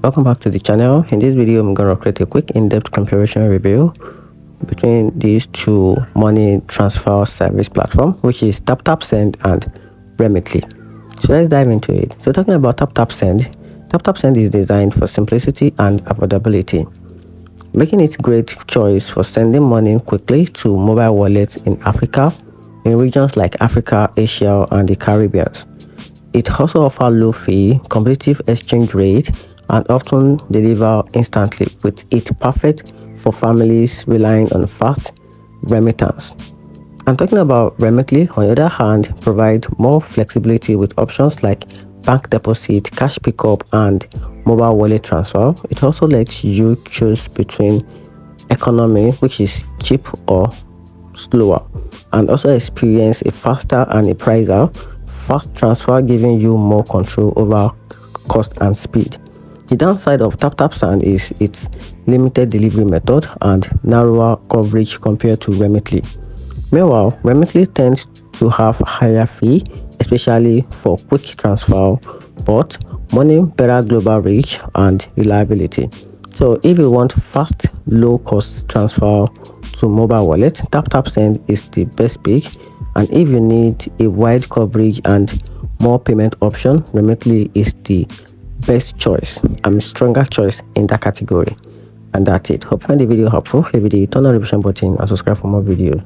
Welcome back to the channel. In this video, I'm going to create a quick in-depth comparison review between these two money transfer service platform, which is Taptap Send and Remitly. So let's dive into it. So talking about Taptap Send is designed for simplicity and affordability, making it a great choice for sending money quickly to mobile wallets in Africa, in regions like Africa, Asia, and the Caribbean. It also offers low fee, competitive exchange rate, and often deliver instantly, with it perfect for families relying on fast remittance. And talking about Remitly, on the other hand, provide more flexibility with options like bank deposit, cash pickup, and mobile wallet transfer. It also lets you choose between economy, which is cheap or slower, and also experience a faster and a pricier fast transfer, giving you more control over cost and speed. The downside of Taptap Send is its limited delivery method and narrower coverage compared to Remitly. Meanwhile, Remitly tends to have higher fee, especially for quick transfer, but money better global reach and reliability. So if you want fast, low-cost transfer to mobile wallet, Taptap Send is the best pick. And if you need a wide coverage and more payment option, Remitly is the best choice and stronger choice in that category. And that's it. Hope you find the video helpful. If you did, turn on the notification button and subscribe for more videos.